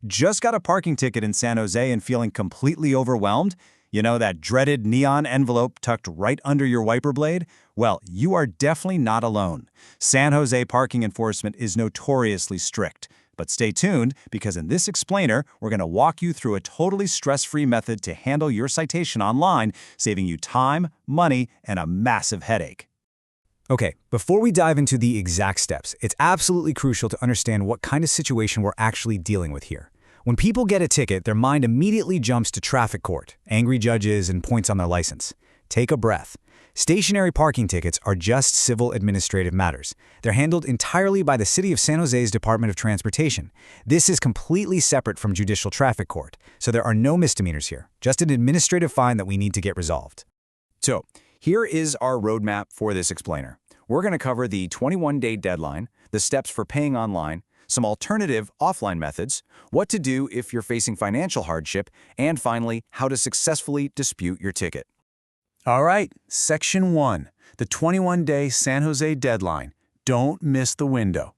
Just got a parking ticket in San Jose and feeling completely overwhelmed? You know, that dreaded neon envelope tucked right under your wiper blade? Well, you are definitely not alone. San Jose parking enforcement is notoriously strict. But stay tuned, because in this explainer, we're going to walk you through a totally stress-free method to handle your citation online, saving you time, money, and a massive headache. Okay, before we dive into the exact steps, it's absolutely crucial to understand what kind of situation we're actually dealing with here. When people get a ticket, their mind immediately jumps to traffic court, angry judges, and points on their license. Take a breath. Stationary parking tickets are just civil administrative matters. They're handled entirely by the City of San Jose's Department of Transportation. This is completely separate from judicial traffic court, so there are no misdemeanors here, just an administrative fine that we need to get resolved. So, here is our roadmap for this explainer. We're going to cover the 21-day deadline, the steps for paying online, some alternative offline methods, what to do if you're facing financial hardship, and finally, how to successfully dispute your ticket. All right, Section 1, the 21-day San Jose deadline. Don't miss the window.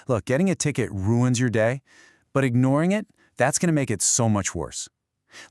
Look, getting a ticket ruins your day, but ignoring it, that's going to make it so much worse.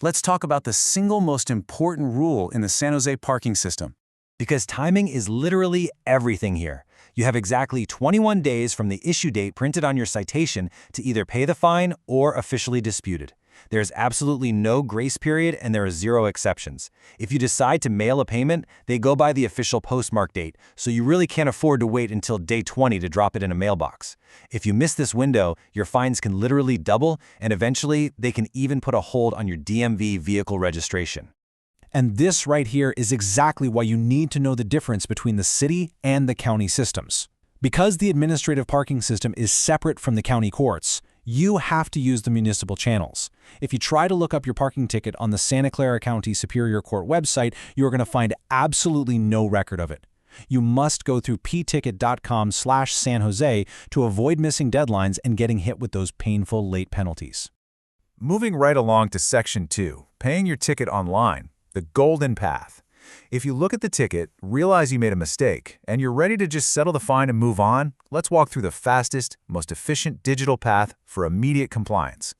Let's talk about the single most important rule in the San Jose parking system. Because timing is literally everything here. You have exactly 21 days from the issue date printed on your citation to either pay the fine or officially dispute it. There's absolutely no grace period and there are zero exceptions. If you decide to mail a payment, they go by the official postmark date, so you really can't afford to wait until day 20 to drop it in a mailbox. If you miss this window, your fines can literally double, and eventually they can even put a hold on your DMV vehicle registration. And this right here is exactly why you need to know the difference between the city and the county systems. Because the administrative parking system is separate from the county courts, you have to use the municipal channels. If you try to look up your parking ticket on the Santa Clara County Superior Court website, you're going to find absolutely no record of it. You must go through pticket.com/San Jose to avoid missing deadlines and getting hit with those painful late penalties. Moving right along to Section 2, paying your ticket online, the golden path. If you look at the ticket, realize you made a mistake, and you're ready to just settle the fine and move on, let's walk through the fastest, most efficient digital path for immediate compliance.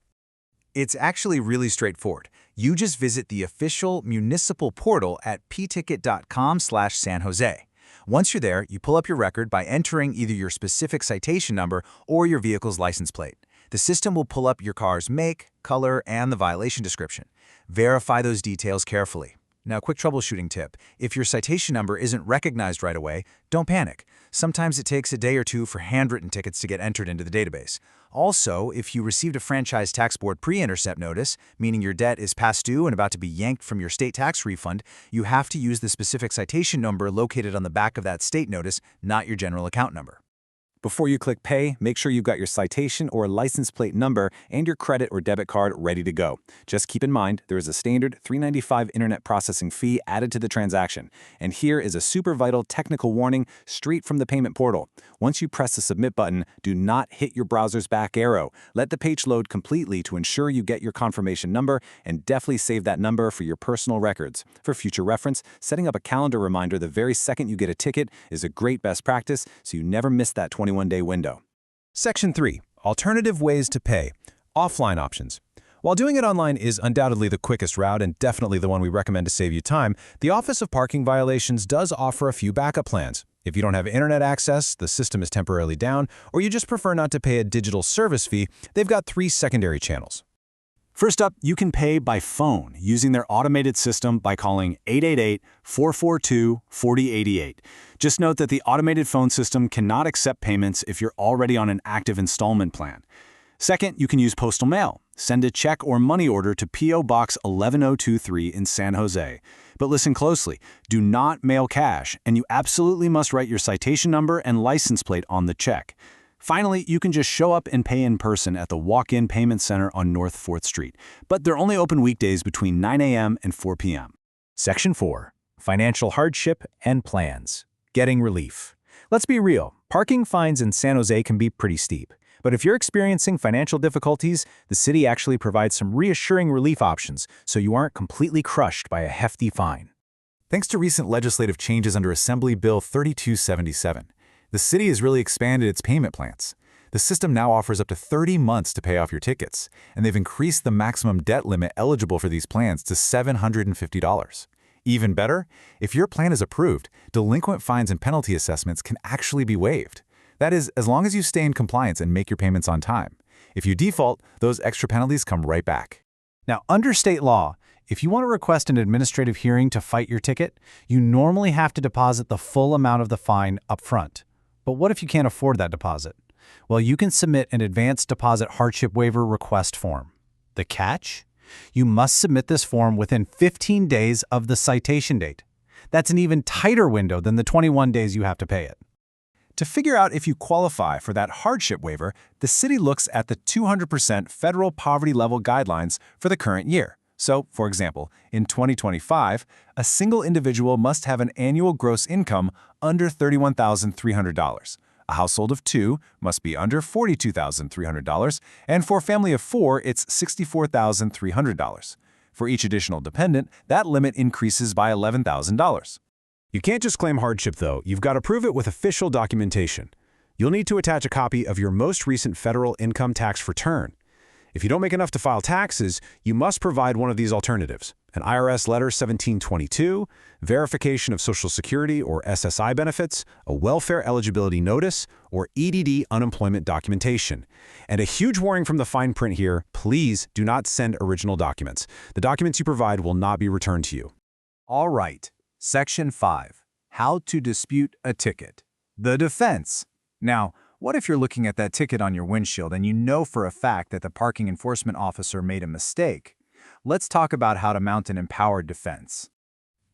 It's actually really straightforward. You just visit the official municipal portal at pticket.com/San Jose. Once you're there, you pull up your record by entering either your specific citation number or your vehicle's license plate. The system will pull up your car's make, color, and the violation description. Verify those details carefully. Now, quick troubleshooting tip. If your citation number isn't recognized right away, don't panic. Sometimes it takes a day or two for handwritten tickets to get entered into the database. Also, if you received a franchise tax board pre-intercept notice, meaning your debt is past due and about to be yanked from your state tax refund, you have to use the specific citation number located on the back of that state notice, not your general account number. Before you click pay, make sure you've got your citation or license plate number and your credit or debit card ready to go. Just keep in mind, there is a standard $3.95 internet processing fee added to the transaction. And here is a super vital technical warning straight from the payment portal. Once you press the submit button, do not hit your browser's back arrow. Let the page load completely to ensure you get your confirmation number, and definitely save that number for your personal records. For future reference, setting up a calendar reminder the very second you get a ticket is a great best practice, so you never miss that 21-day window. Section 3, alternative ways to pay, offline options. While doing it online is undoubtedly the quickest route and definitely the one we recommend to save you time, the Office of Parking Violations does offer a few backup plans. If you don't have internet access, the system is temporarily down, or you just prefer not to pay a digital service fee, they've got 3 secondary channels. First up, you can pay by phone using their automated system by calling 888-442-4088. Just note that the automated phone system cannot accept payments if you're already on an active installment plan. Second, you can use postal mail. Send a check or money order to P.O. Box 11023 in San Jose. But listen closely, do not mail cash, and you absolutely must write your citation number and license plate on the check. Finally, you can just show up and pay in person at the Walk-In Payment Center on North 4th Street, but they're only open weekdays between 9 a.m. and 4 p.m. Section 4, financial hardship and plans, getting relief. Let's be real, parking fines in San Jose can be pretty steep. But if you're experiencing financial difficulties, the city actually provides some reassuring relief options so you aren't completely crushed by a hefty fine. Thanks to recent legislative changes under Assembly Bill 3277, the city has really expanded its payment plans. The system now offers up to 30 months to pay off your tickets, and they've increased the maximum debt limit eligible for these plans to $750. Even better, if your plan is approved, delinquent fines and penalty assessments can actually be waived. That is, as long as you stay in compliance and make your payments on time. If you default, those extra penalties come right back. Now, under state law, if you want to request an administrative hearing to fight your ticket, you normally have to deposit the full amount of the fine up front. But what if you can't afford that deposit? Well, you can submit an advanced deposit hardship waiver request form. The catch? You must submit this form within 15 days of the citation date. That's an even tighter window than the 21 days you have to pay it. To figure out if you qualify for that hardship waiver, the city looks at the 200% federal poverty level guidelines for the current year. So, for example, in 2025, a single individual must have an annual gross income under $31,300. A household of 2 must be under $42,300, and for a family of 4, it's $64,300. For each additional dependent, that limit increases by $11,000. You can't just claim hardship, though. You've got to prove it with official documentation. You'll need to attach a copy of your most recent federal income tax return. If you don't make enough to file taxes, you must provide one of these alternatives: an IRS Letter 1722, verification of Social Security or SSI benefits, a welfare eligibility notice, or EDD unemployment documentation. And a huge warning from the fine print here: please do not send original documents. The documents you provide will not be returned to you. All right. Section 5. How to dispute a ticket. The defense. Now, what if you're looking at that ticket on your windshield and you know for a fact that the parking enforcement officer made a mistake? Let's talk about how to mount an empowered defense.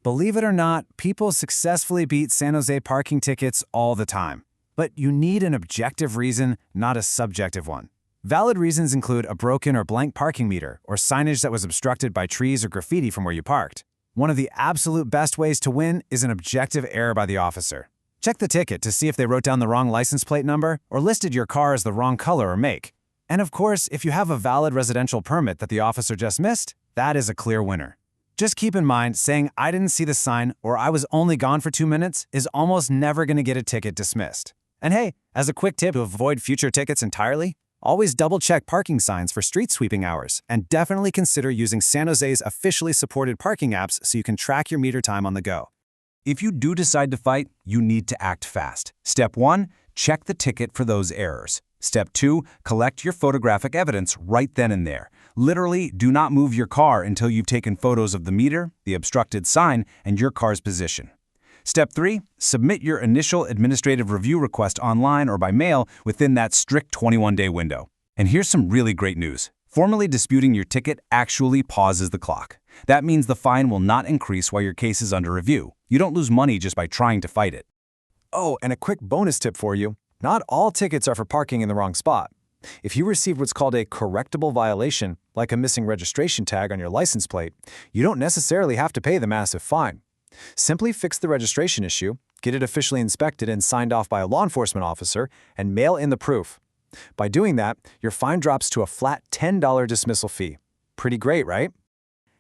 Believe it or not, people successfully beat San Jose parking tickets all the time. But you need an objective reason, not a subjective one. Valid reasons include a broken or blank parking meter, or signage that was obstructed by trees or graffiti from where you parked. One of the absolute best ways to win is an objective error by the officer. Check the ticket to see if they wrote down the wrong license plate number or listed your car as the wrong color or make. And of course, if you have a valid residential permit that the officer just missed, that is a clear winner. Just keep in mind, saying "I didn't see the sign" or "I was only gone for 2 minutes" is almost never going to get a ticket dismissed. And hey, as a quick tip to avoid future tickets entirely, always double-check parking signs for street sweeping hours, and definitely consider using San Jose's officially supported parking apps so you can track your meter time on the go. If you do decide to fight, you need to act fast. Step 1, check the ticket for those errors. Step 2, collect your photographic evidence right then and there. Literally, do not move your car until you've taken photos of the meter, the obstructed sign, and your car's position. Step 3, submit your initial administrative review request online or by mail within that strict 21-day window. And here's some really great news. Formally disputing your ticket actually pauses the clock. That means the fine will not increase while your case is under review. You don't lose money just by trying to fight it. Oh, and a quick bonus tip for you. Not all tickets are for parking in the wrong spot. If you receive what's called a correctable violation, like a missing registration tag on your license plate, you don't necessarily have to pay the massive fine. Simply fix the registration issue, get it officially inspected and signed off by a law enforcement officer, and mail in the proof. By doing that, your fine drops to a flat $10 dismissal fee. Pretty great, right?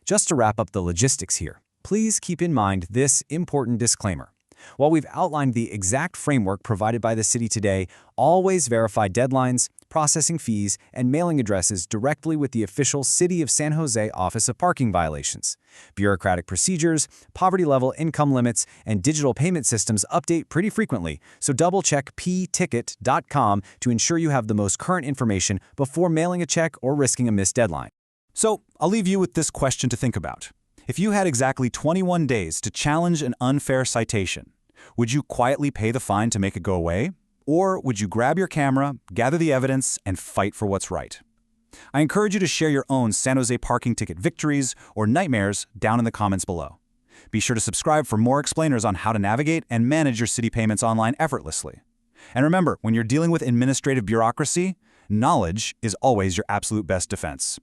Just to wrap up the logistics here, please keep in mind this important disclaimer. While we've outlined the exact framework provided by the city today, always verify deadlines, processing fees, and mailing addresses directly with the official City of San Jose Office of Parking Violations. Bureaucratic procedures, poverty-level income limits, and digital payment systems update pretty frequently, so double-check pticket.com to ensure you have the most current information before mailing a check or risking a missed deadline. So, I'll leave you with this question to think about. If you had exactly 21 days to challenge an unfair citation, would you quietly pay the fine to make it go away? Or would you grab your camera, gather the evidence, and fight for what's right? I encourage you to share your own San Jose parking ticket victories or nightmares down in the comments below. Be sure to subscribe for more explainers on how to navigate and manage your city payments online effortlessly. And remember, when you're dealing with administrative bureaucracy, knowledge is always your absolute best defense.